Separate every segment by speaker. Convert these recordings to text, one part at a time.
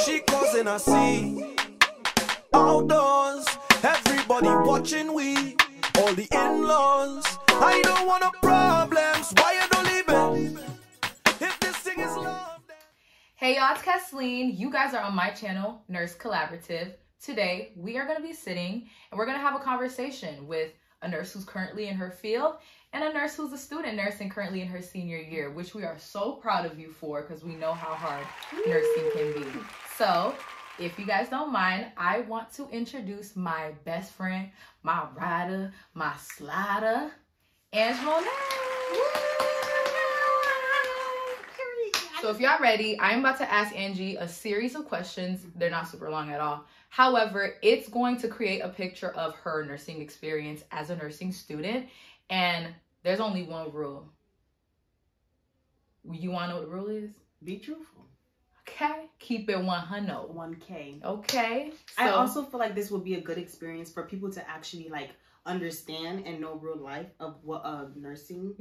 Speaker 1: she causing a scene. Outdoors, everybody watching we, all the in-laws. I don't want no problems, why you don't leave it? If this thing is love.
Speaker 2: Hey y'all, it's Kathleen. You guys are on my channel, Nurse Collaborative. Today, we are going to be sitting and we're going to have a conversation with a nurse who's currently in her field and a nurse who's a student nurse and currently in her senior year, which we are so proud of you for because we know how hard nursing can be. So, if you guys don't mind, I want to introduce my best friend, my rider, my slider, Angela. So if y'all ready, I'm about to ask Angie a series of questions. They're not super long at all. However, it's going to create a picture of her nursing experience as a nursing student. And there's only one rule. You want to know what the rule is?
Speaker 3: Be truthful.
Speaker 2: Okay. Keep it 100.
Speaker 3: 1K.
Speaker 2: Okay. So,
Speaker 3: I also feel like this would be a good experience for people to actually like understand and know real life of what a nursing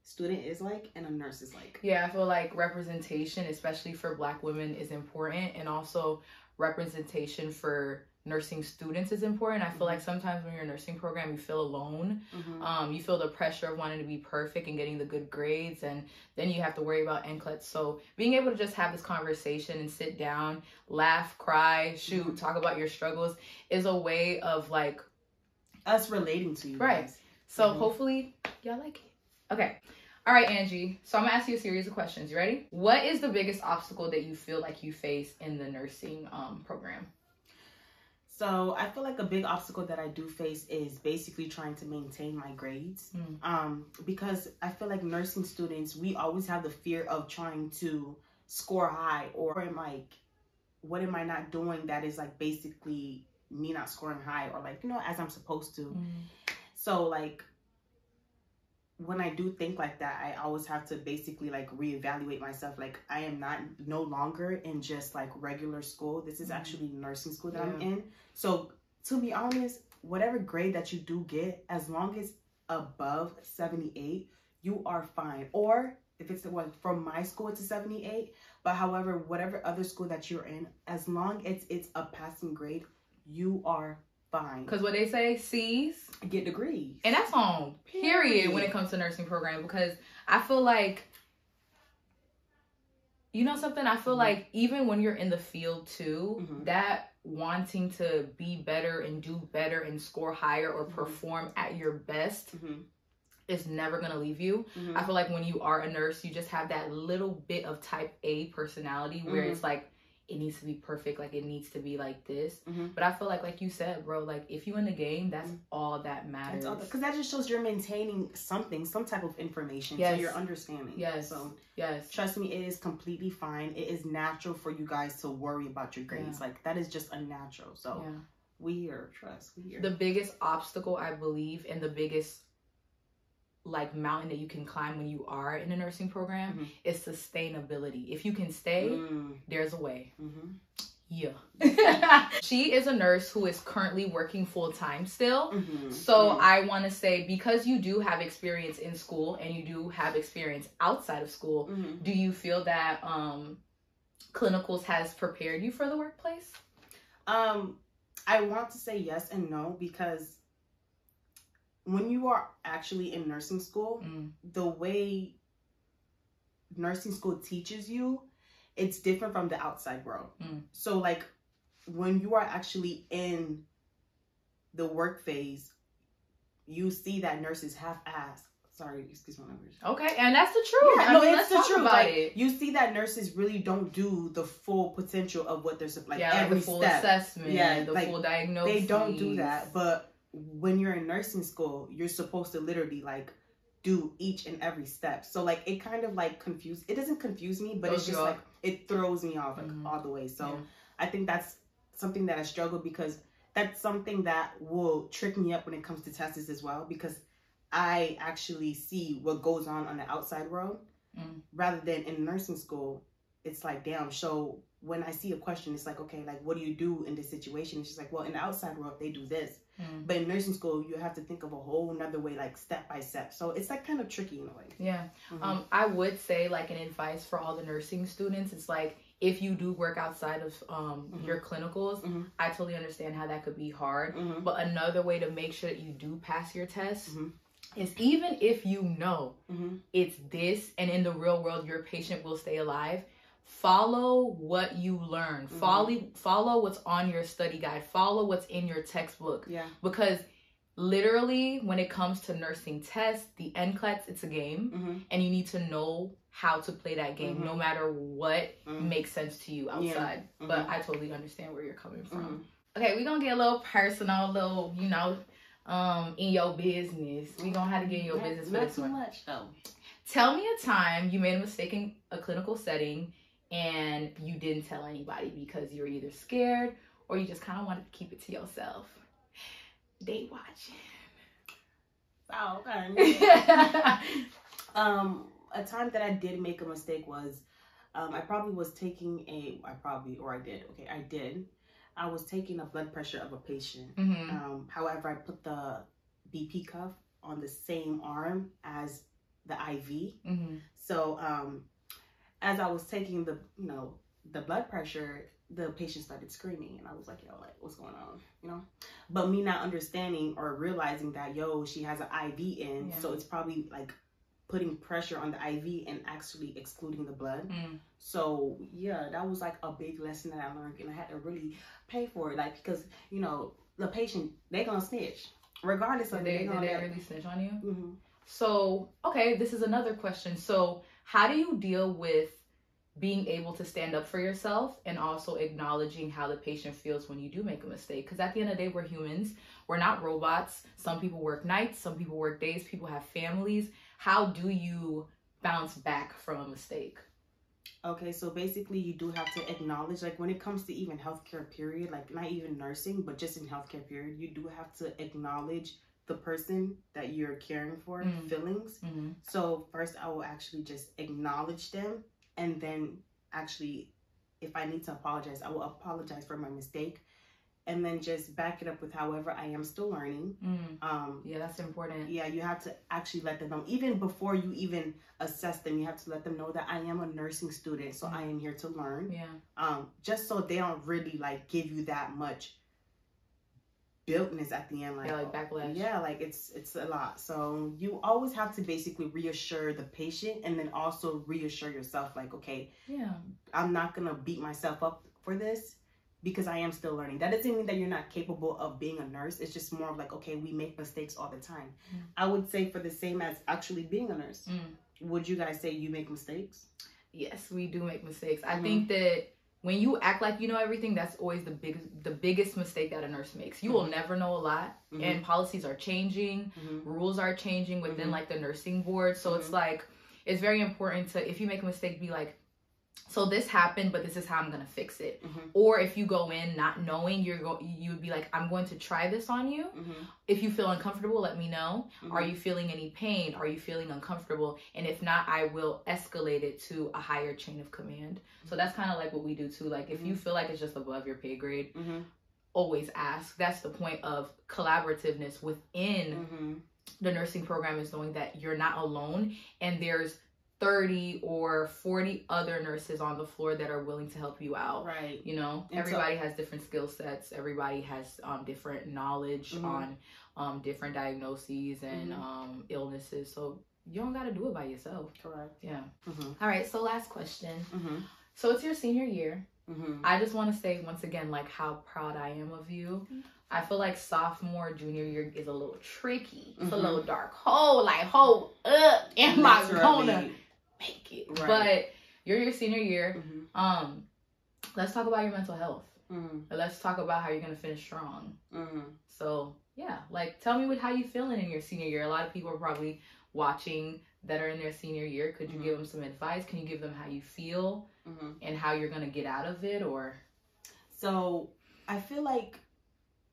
Speaker 3: student is like and a nurse is like.
Speaker 2: Yeah, I feel like representation, especially for Black women, is important, and also representation for nursing students is important. I feel like sometimes when you're in a nursing program, you feel alone. You feel the pressure of wanting to be perfect and getting the good grades, and then you have to worry about NCLEX. So being able to just have this conversation and sit down, laugh, cry, shoot, talk about your struggles is a way of like
Speaker 3: us relating to you guys.
Speaker 2: So hopefully y'all like it. Okay. All right, Angie. So I'm gonna ask you a series of questions. You ready? What is the biggest obstacle that you feel like you face in the nursing program?
Speaker 3: So I feel like a big obstacle that I do face is basically trying to maintain my grades. Because I feel like nursing students, we always have the fear of trying to score high, or am like, what am I not doing that is like basically me not scoring high, or like, you know, as I'm supposed to. So like when I do think like that, I always have to basically like reevaluate myself. Like I am no longer in just like regular school. This is actually nursing school that I'm in. So to be honest, whatever grade that you do get, as long as above 78, you are fine. Or if it's the one from my school, it's a 78. But however, whatever other school that you're in, as long as it's a passing grade, you are fine.
Speaker 2: Because what they say, C's
Speaker 3: get degrees.
Speaker 2: And that's on period when it comes to nursing program. Because I feel like, you know something? I feel like even when you're in the field too, that wanting to be better and do better and score higher or perform at your best is never going to leave you. I feel like when you are a nurse, you just have that little bit of type A personality where it's like, it needs to be perfect, like it needs to be like this. But I feel like you said, bro, like if you in the game, that's all that matters.
Speaker 3: Because that just shows you're maintaining something, some type of information. So you're understanding. So trust me, it is completely fine. It is natural for you guys to worry about your grades. Like that is just unnatural. So we here, trust, we here.
Speaker 2: The biggest obstacle, I believe, and the biggest like mountain that you can climb when you are in a nursing program is sustainability. If you can stay, there's a way. She is a nurse who is currently working full-time still. So I want to say, because you do have experience in school and you do have experience outside of school, do you feel that clinicals has prepared you for the workplace?
Speaker 3: I want to say yes and no, because when you are actually in nursing school, the way nursing school teaches you, it's different from the outside world. So like when you are actually in the work phase, you see that nurses half-ass. Sorry, excuse my language.
Speaker 2: Okay, and that's the truth.
Speaker 3: Yeah, it's the truth. Like, you see that nurses really don't do the full potential of what they're like. Every
Speaker 2: the full
Speaker 3: step.
Speaker 2: assessment, the
Speaker 3: like,
Speaker 2: full diagnosis.
Speaker 3: They don't do that, but when you're in nursing school, you're supposed to literally like do each and every step. So like it kind of like it doesn't confuse me, but it's just like it throws me off like all the way. So I think that's something that I struggle, because that's something that will trip me up when it comes to tests as well, because I actually see what goes on the outside world rather than in nursing school. It's like, damn. So when I see a question, it's like, okay, like what do you do in this situation? It's just like, well, in the outside world, they do this. But in nursing school, you have to think of a whole nother way, like step by step. So it's like kind of tricky in a way.
Speaker 2: I would say like an advice for all the nursing students, it's like, if you do work outside of your clinicals, I totally understand how that could be hard. But another way to make sure that you do pass your test is, even if you know it's this, and in the real world your patient will stay alive, follow what you learn. Follow what's on your study guide. Follow what's in your textbook. Yeah. Because literally, when it comes to nursing tests, the NCLEX, it's a game, and you need to know how to play that game, no matter what makes sense to you outside. Yeah. But I totally understand where you're coming from. Okay, we're gonna get a little personal, a little, you know, in your business. We're gonna have to get in your business for this one.
Speaker 3: Not too much, though.
Speaker 2: Tell me a time you made a mistake in a clinical setting and you didn't tell anybody because you were either scared or you just kind of wanted to keep it to yourself. Date watching.
Speaker 3: Oh, okay. A time that I did make a mistake was, I was taking a blood pressure of a patient. However, I put the BP cuff on the same arm as the IV. So, as I was taking the blood pressure, the patient started screaming, and I was like, yo, like, what's going on, you know? But me not understanding or realizing that, she has an IV in, so it's probably like putting pressure on the IV and actually excluding the blood. So yeah, that was like a big lesson that I learned, and I had to really pay for it, like, because the patient, they gonna snitch regardless of
Speaker 2: they really snitch on you. So okay, this is another question. So how do you deal with being able to stand up for yourself and also acknowledging how the patient feels when you do make a mistake? Because at the end of the day, we're humans. We're not robots. Some people work nights, some people work days, people have families. How do you bounce back from a mistake?
Speaker 3: Okay, so basically you do have to acknowledge, like, when it comes to even healthcare period, like not even nursing, but just in healthcare period, you do have to acknowledge the person that you're caring for, feelings. So first I will actually just acknowledge them, and then actually, if I need to apologize, I will apologize for my mistake, and then just back it up with however I am still learning.
Speaker 2: Yeah, that's important.
Speaker 3: Yeah, you have to actually let them know. Even before you even assess them, you have to let them know that I am a nursing student, so I am here to learn. Yeah. Just so they don't really like give you that much builtness at the end, like
Speaker 2: backlash.
Speaker 3: Yeah, like it's a lot. So you always have to basically reassure the patient, and then also reassure yourself, like, okay, I'm not gonna beat myself up for this, because I am still learning. That doesn't mean that you're not capable of being a nurse. It's just more of like, okay, we make mistakes all the time. I would say for the same as actually being a nurse. Would you guys say you make mistakes?
Speaker 2: Yes, we do make mistakes. I think that when you act like you know everything, that's always the biggest mistake that a nurse makes. You will never know a lot, and policies are changing, rules are changing within like the nursing board. So it's like, it's very important to, if you make a mistake, be like, so this happened, but this is how I'm gonna fix it. Or if you go in not knowing, you would be like, I'm going to try this on you. If you feel uncomfortable, let me know. Are you feeling any pain? Are you feeling uncomfortable? And if not, I will escalate it to a higher chain of command. So that's kind of like what we do too. Like, if you feel like it's just above your pay grade, always ask. That's the point of collaborativeness within the nursing program, is knowing that you're not alone, and there's 30 or 40 other nurses on the floor that are willing to help you out. Right. You know, and everybody has different skill sets. Everybody has different knowledge on different diagnoses and illnesses. So you don't got to do it by yourself. Correct. Yeah. All right. So last question. So it's your senior year. I just want to say once again, like, how proud I am of you. I feel like sophomore, junior year is a little tricky. It's a little dark hole, like, hold up, am I gonna make it? Right. But you're your senior year. Let's talk about your mental health. Let's talk about how you're gonna finish strong. So yeah, like, tell me how you feeling in your senior year. A lot of people are probably watching that are in their senior year. Could you give them some advice? Can you give them how you feel and how you're gonna get out of it? Or
Speaker 3: so I feel like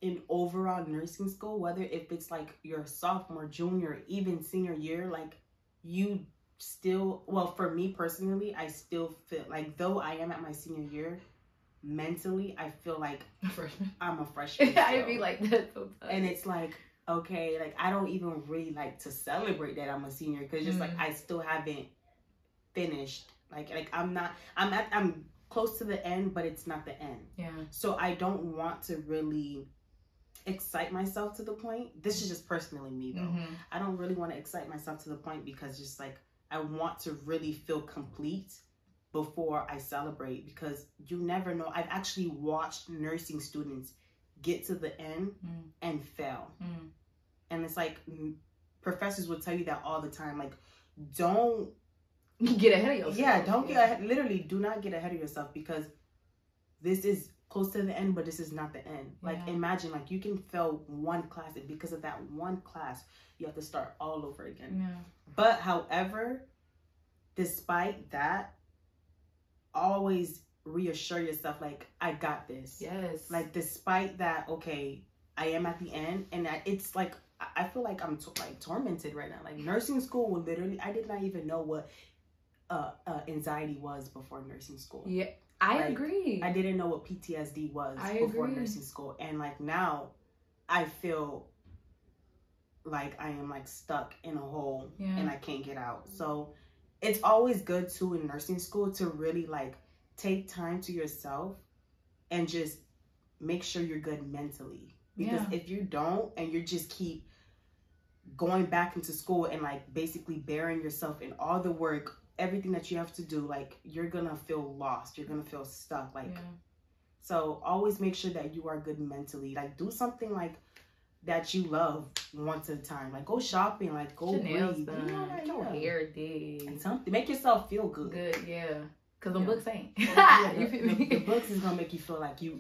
Speaker 3: in overall nursing school, whether if it's like your sophomore, junior, even senior year, like, you still, well, for me personally, I still feel like, though I am at my senior year, mentally I feel like I'm a freshman.
Speaker 2: I'd be like that sometimes.
Speaker 3: And it's like, okay, like, I don't even really like to celebrate that I'm a senior, because just like, I still haven't finished. Like I'm close to the end, but it's not the end.
Speaker 2: Yeah.
Speaker 3: So I don't want to really excite myself to the point. This is just personally me, though. I don't really want to excite myself to the point because just like I want to really feel complete before I celebrate, because you never know. I've actually watched nursing students get to the end and fail. And it's like professors will tell you that all the time. Like, don't
Speaker 2: get ahead of yourself.
Speaker 3: Yeah, don't get ahead. Literally, do not get ahead of yourself, because this is close to the end, but this is not the end. Like, imagine, like, you can fail one class, and because of that one class, you have to start all over again.
Speaker 2: Yeah.
Speaker 3: But, however, despite that, always reassure yourself, like, I got this.
Speaker 2: Yes.
Speaker 3: Like, despite that, okay, I am at the end, and it's like, I feel like I'm tormented right now. Like, nursing school will literally, I did not even know what anxiety was before nursing school.
Speaker 2: Yeah, I agree.
Speaker 3: I didn't know what PTSD was before nursing school. And like now, I feel like I am like stuck in a hole and I can't get out. So it's always good too in nursing school to really like take time to yourself and just make sure you're good mentally. Because if you don't, and you just keep going back into school and like basically burying yourself in all the work, everything that you have to do, like you're gonna feel lost, you're gonna feel stuck. Like so always make sure that you are good mentally. Like do something like that you love once at a time. Like go shopping, like go read,
Speaker 2: your hair did
Speaker 3: something, make yourself feel good.
Speaker 2: Because the books ain't.
Speaker 3: The books is gonna make you feel like you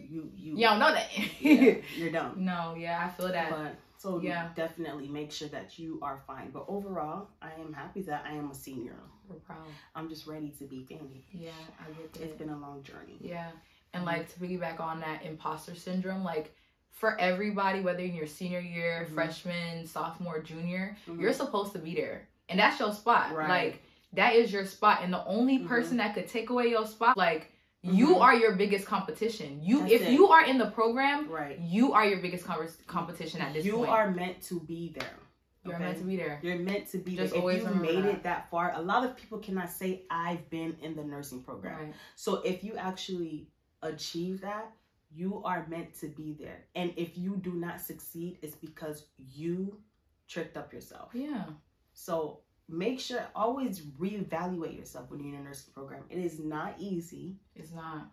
Speaker 2: don't know that.
Speaker 3: You're dumb.
Speaker 2: No, I feel that.
Speaker 3: But so definitely make sure that you are fine. But overall, I am happy that I am a senior.
Speaker 2: We're proud.
Speaker 3: I'm just ready to be family.
Speaker 2: Yeah, I get that.
Speaker 3: It's been a long journey.
Speaker 2: Yeah, and like to piggyback on that imposter syndrome, like for everybody, whether in your senior year, freshman, sophomore, junior, you're supposed to be there, and that's your spot.
Speaker 3: Right.
Speaker 2: Like that is your spot, and the only person that could take away your spot, like. You are your biggest competition. If you are in the program, you are your biggest competition at this point.
Speaker 3: You are meant to be there.
Speaker 2: You're meant to be there.
Speaker 3: You're meant to be
Speaker 2: Just
Speaker 3: there.
Speaker 2: always
Speaker 3: if you made it that far, a lot of people cannot say, I've been in the nursing program.
Speaker 2: Right.
Speaker 3: So if you actually achieve that, you are meant to be there. And if you do not succeed, it's because you tricked up yourself.
Speaker 2: Yeah.
Speaker 3: So make sure, always reevaluate yourself when you're in a nursing program. It is not easy.
Speaker 2: It's not.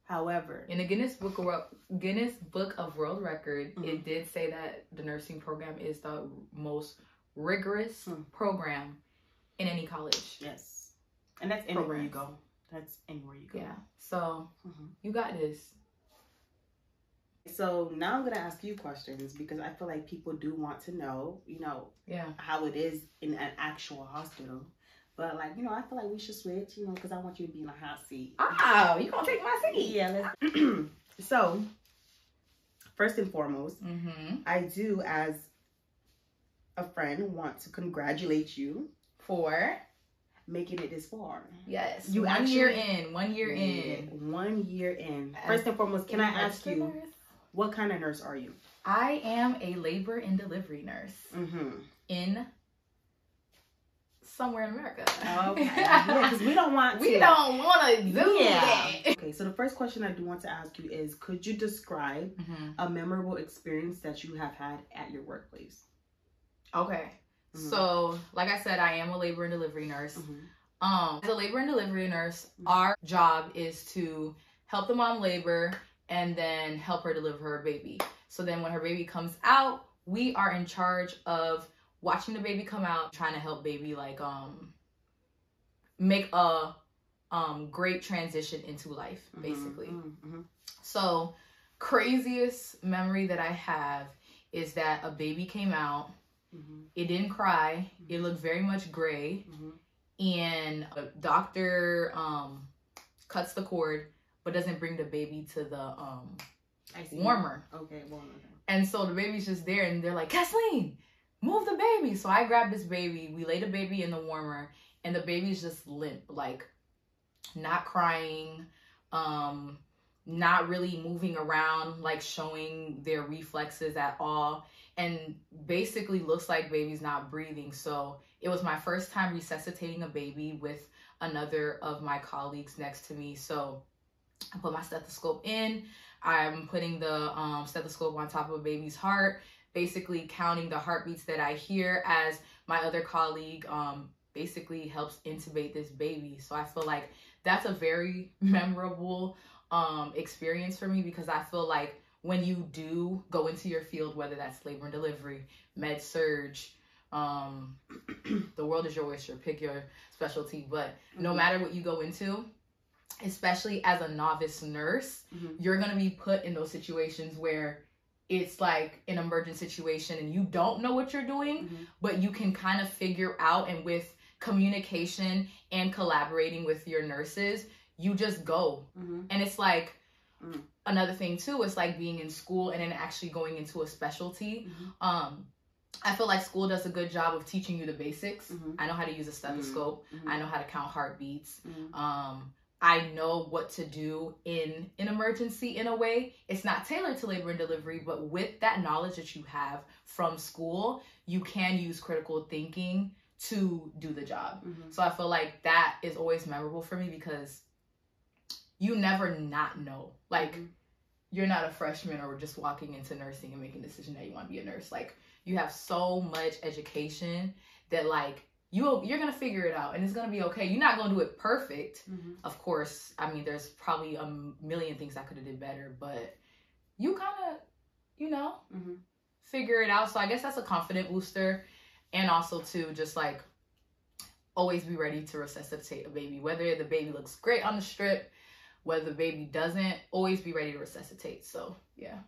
Speaker 3: However,
Speaker 2: in the Guinness Book of World Record, it did say that the nursing program is the most rigorous program in any college.
Speaker 3: Yes. And that's anywhere you go. That's anywhere you go.
Speaker 2: Yeah. So you got this.
Speaker 3: So now I'm going to ask you questions because I feel like people do want to know, how it is in an actual hospital. But like, I feel like we should switch, because I want you to be in a hot seat.
Speaker 2: Oh, you going to take my seat?
Speaker 3: Yeah. So, first and foremost, I do, as a friend, want to congratulate you
Speaker 2: for
Speaker 3: making it this far.
Speaker 2: Yes.
Speaker 3: You
Speaker 2: 1 year in. 1 year in.
Speaker 3: 1 year in. First and foremost, can I ask you, what kind of nurse are you?
Speaker 2: I am a labor and delivery nurse in somewhere in America.
Speaker 3: Okay. Yeah, because we don't want to.
Speaker 2: We don't want to do that.
Speaker 3: Okay, so the first question I do want to ask you is, could you describe a memorable experience that you have had at your workplace?
Speaker 2: Okay. So, like I said, I am a labor and delivery nurse. As a labor and delivery nurse, our job is to help the mom labor and then help her deliver her baby. So then when her baby comes out, we are in charge of watching the baby come out, trying to help baby like make a great transition into life, basically. So craziest memory that I have is that a baby came out. It didn't cry. It looked very much gray. And a doctor cuts the cord but doesn't bring the baby to the warmer.
Speaker 3: Okay, warmer.
Speaker 2: And so the baby's just there, and they're like, Kathleen, move the baby. So I grab this baby. We lay the baby in the warmer, and the baby's just limp, like not crying, not really moving around, like showing their reflexes at all, and basically looks like baby's not breathing. So it was my first time resuscitating a baby with another of my colleagues next to me. So I put my stethoscope in. I'm putting the stethoscope on top of a baby's heart, basically counting the heartbeats that I hear as my other colleague basically helps intubate this baby. So I feel like that's a very memorable experience for me, because I feel like when you do go into your field, whether that's labor and delivery, med surge, the world is your oyster, pick your specialty, but no matter what you go into, especially as a novice nurse, you're going to be put in those situations where it's like an emergent situation and you don't know what you're doing, but you can kind of figure out, and with communication and collaborating with your nurses, you just go. And it's like another thing too, it's like being in school and then actually going into a specialty. I feel like school does a good job of teaching you the basics. I know how to use a stethoscope. I know how to count heartbeats. I know what to do in an emergency in a way. It's not tailored to labor and delivery, but with that knowledge that you have from school, you can use critical thinking to do the job. So I feel like that is always memorable for me, because you never not know. Like, you're not a freshman or just walking into nursing and making a decision that you want to be a nurse. Like, you have so much education that, like, you're going to figure it out and it's going to be okay. You're not going to do it perfect. Of course, I mean, there's probably a million things I could have did better, but you kind of, you know, figure it out. So I guess that's a confident booster. And also too, just like always be ready to resuscitate a baby, whether the baby looks great on the strip, whether the baby doesn't, always be ready to resuscitate. So yeah.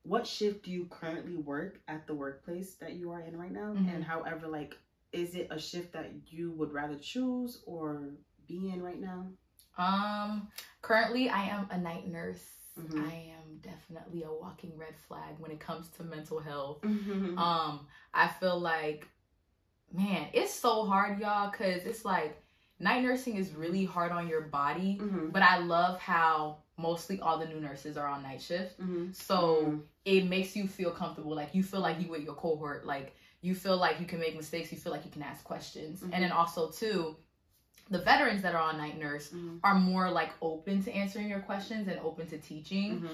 Speaker 3: What shift do you currently work at the workplace that you are in right now? And however, like, is it a shift that you would rather choose or be in right now?
Speaker 2: Currently I am a night nurse. I am definitely a walking red flag when it comes to mental health. I feel like, man, it's so hard, y'all, because it's like night nursing is really hard on your body, but I love how mostly all the new nurses are on night shift. So it makes you feel comfortable. Like, you feel like you with your cohort. Like, you feel like you can make mistakes. You feel like you can ask questions. And then also too, the veterans that are on night nurse are more like open to answering your questions and open to teaching.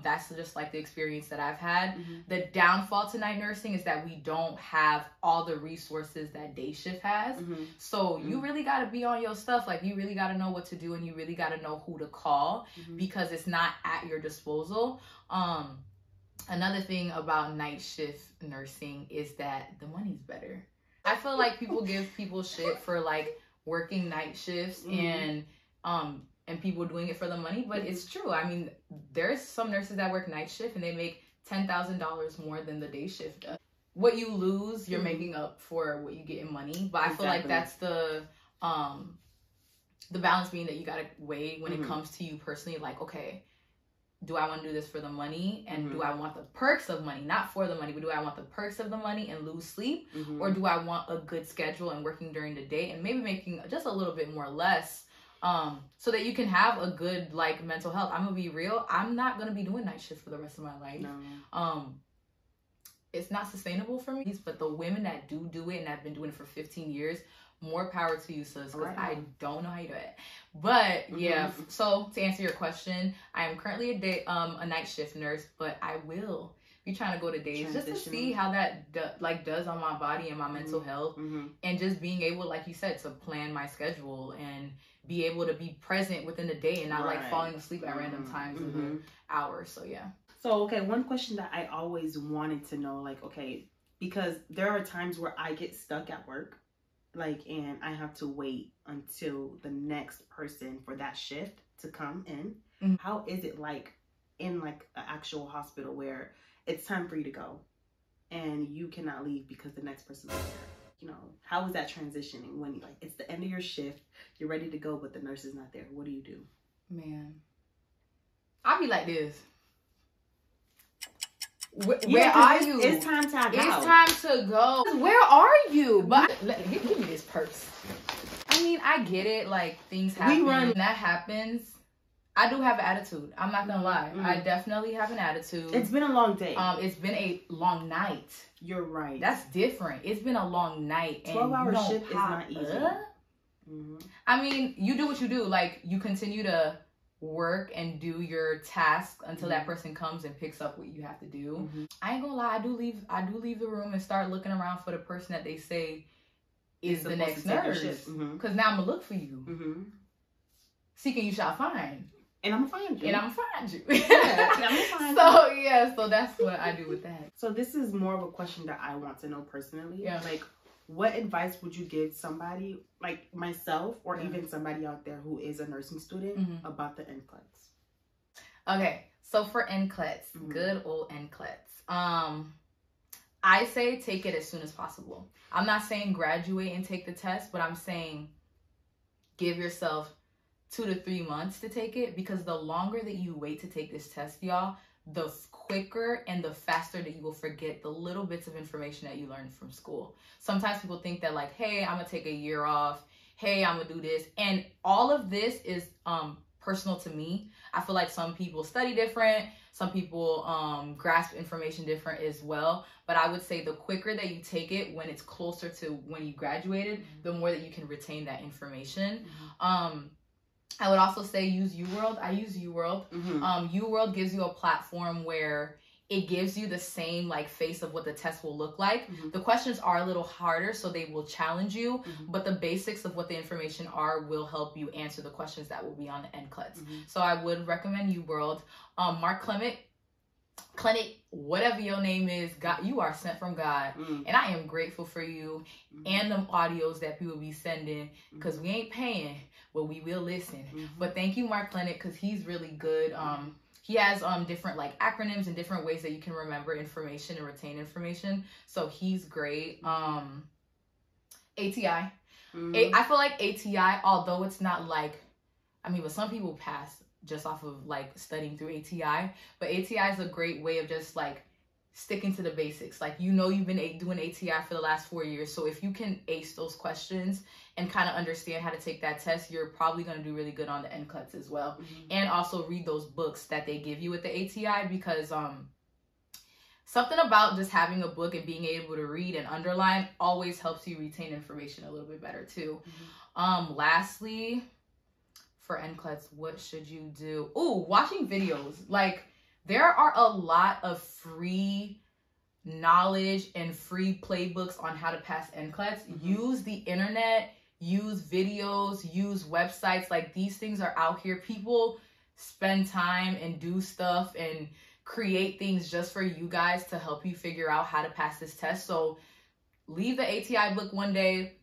Speaker 2: That's just like the experience that I've had. The downfall to night nursing is that we don't have all the resources that day shift has. So you really got to be on your stuff. Like, you really got to know what to do, and you really got to know who to call, because it's not at your disposal. Another thing about night shift nursing is that the money's better. I feel like people give people shit for like working night shifts and people doing it for the money, but it's true. I mean, there's some nurses that work night shift and they make $10,000 more than the day shift does. What you lose, you're making up for what you get in money. But I feel like that's the balance being that you gotta weigh when it comes to you personally. Like, okay, do I want to do this for the money, and do I want the perks of money? Not for the money, but do I want the perks of the money and lose sleep? Or do I want a good schedule and working during the day and maybe making just a little bit more less, so that you can have a good, like, mental health? I'm gonna be real. I'm not gonna be doing night shift for the rest of my life. It's not sustainable for me. But the women that do it and have been doing it for 15 years, more power to you, sis, because I don't know how you do it. But yeah, so to answer your question, I am currently a night shift nurse, but I will be trying to go to days just to see how that does on my body and my mental health, and just being able, like you said, to plan my schedule and be able to be present within the day and not like falling asleep at random times of the hour. So yeah.
Speaker 3: So okay, one question that I always wanted to know, like, okay, because there are times where I get stuck at work, like, and I have to wait until the next person for that shift to come in. How is it like in like an actual hospital where it's time for you to go and you cannot leave because the next person's there? You know, how is that transitioning when, like, it's the end of your shift, you're ready to go, but the nurse is not there? What do you do?
Speaker 2: Man, I'll be like this. Where are you?
Speaker 3: It's time to go.
Speaker 2: It's time to go. Where are you? But give me this purse. I mean, I get it. Like, things happen. When that happens, I do have an attitude. I'm not gonna lie. I definitely have an attitude.
Speaker 3: It's been a long day.
Speaker 2: It's been a long night.
Speaker 3: You're right.
Speaker 2: That's different. It's been a long night.
Speaker 3: 12-hour shift is not easy.
Speaker 2: I mean, you do what you do. Like, you continue to work and do your task until that person comes and picks up what you have to do. I ain't gonna lie, I do leave the room and start looking around for the person that they say is the next nurse. Because now I'm gonna look for you. Seeking you shall find.
Speaker 3: And I'm gonna find you.
Speaker 2: And I'm gonna find you.
Speaker 3: Yeah, and I'm gonna find
Speaker 2: so you. Yeah, so that's what I do with that.
Speaker 3: So this is more of a question that I want to know personally.
Speaker 2: Yeah.
Speaker 3: Like, what advice would you give somebody like myself or even somebody out there who is a nursing student about the NCLEX?
Speaker 2: Okay, so for NCLEX, good old NCLEX. I say take it as soon as possible. I'm not saying graduate and take the test, but I'm saying give yourself 2 to 3 months to take it, because the longer that you wait to take this test, y'all, the quicker and the faster that you will forget the little bits of information that you learned from school. Sometimes people think that like, hey, I'm gonna take a year off. Hey, I'm gonna do this. And all of this is personal to me. I feel like some people study different. Some people grasp information different as well. But I would say the quicker that you take it when it's closer to when you graduated, the more that you can retain that information. I would also say use UWorld. I use UWorld. UWorld gives you a platform where it gives you the same like face of what the test will look like. The questions are a little harder, so they will challenge you, but the basics of what the information are will help you answer the questions that will be on the NCLEX. So I would recommend UWorld. Mark Clement, Clinic, whatever your name is, God, you are sent from God, and I am grateful for you and them audios that people be sending, because we ain't paying, but we will listen. But thank you, Mark Clinic, because he's really good. He has different like acronyms and different ways that you can remember information and retain information. So he's great. ATI. I feel like ATI, although it's not like, I mean, but some people pass just off of like studying through ATI, but ATI is a great way of just like sticking to the basics. Like, you know, you've been doing ATI for the last 4 years. So if you can ace those questions and kind of understand how to take that test, you're probably going to do really good on the NCLEX as well. And also read those books that they give you with the ATI, because something about just having a book and being able to read and underline always helps you retain information a little bit better too. Lastly, for NCLEX, what should you do? Ooh, watching videos. Like, there are a lot of free knowledge and free playbooks on how to pass NCLEX. Use the internet, use videos, use websites. Like, these things are out here. People spend time and do stuff and create things just for you guys to help you figure out how to pass this test. So leave the ATI book one day,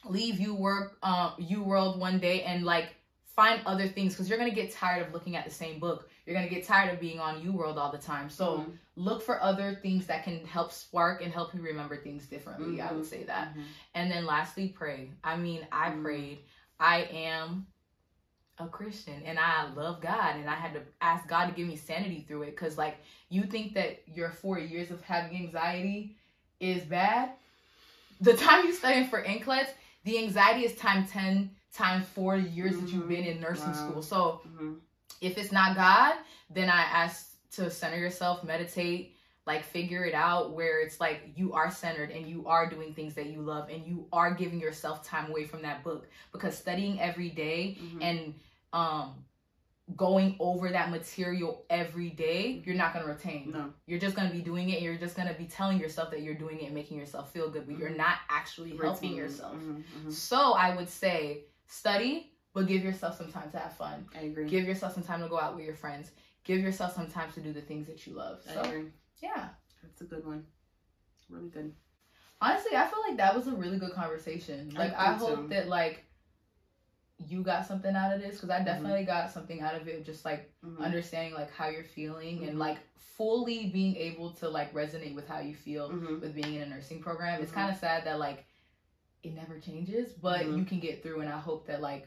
Speaker 2: leave UWorld one day, and like find other things, because you're going to get tired of looking at the same book. You're going to get tired of being on UWorld all the time. So look for other things that can help spark and help you remember things differently. I would say that. And then lastly, pray. I mean, I prayed. I am a Christian and I love God, and I had to ask God to give me sanity through it. Because like, you think that your 4 years of having anxiety is bad. The time you studying for NCLEX, the anxiety is times 10 times 4 years that you've been in nursing school. So if it's not God, then I ask to center yourself, meditate, like figure it out, where it's like you are centered and you are doing things that you love and you are giving yourself time away from that book. Because studying every day and going over that material every day, you're not going to retain. No. You're just going to be doing it. You're just going to be telling yourself that you're doing it and making yourself feel good, but you're not actually helping yourself. So I would say study, but give yourself some time to have fun. I agree. Give yourself some time to go out with your friends. Give yourself some time to do the things that you love. So, I agree. Yeah. That's a good one. Really good. Honestly, I feel like that was a really good conversation. Like, I hope that, like, you got something out of this, because I definitely got something out of it. Just, like, understanding, like, how you're feeling and, like, fully being able to, like, resonate with how you feel with being in a nursing program. It's kind of sad that, like, it never changes, but you can get through. And I hope that, like,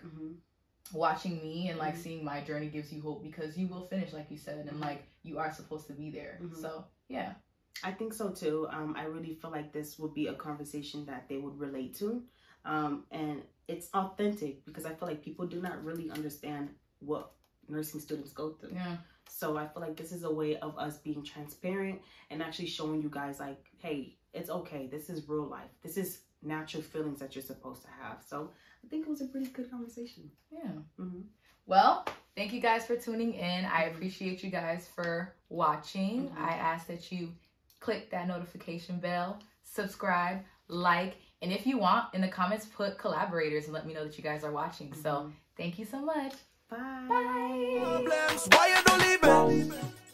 Speaker 2: watching me and, like, seeing my journey gives you hope, because you will finish, like you said, and, like, you are supposed to be there. So, yeah. I think so, too. I really feel like this would be a conversation that they would relate to. And it's authentic, because I feel like people do not really understand what nursing students go through. Yeah. So I feel like this is a way of us being transparent and actually showing you guys, like, hey, it's okay. This is real life. This is natural feelings that you're supposed to have. So I think it was a pretty good conversation. Yeah. Well, Thank you guys for tuning in. I appreciate you guys for watching. I ask that you click that notification bell, subscribe, like, and if you want, in the comments, put collaborators and let me know that you guys are watching. So thank you so much.
Speaker 3: Bye.
Speaker 2: Bye.
Speaker 1: Problems, why you don't leave it?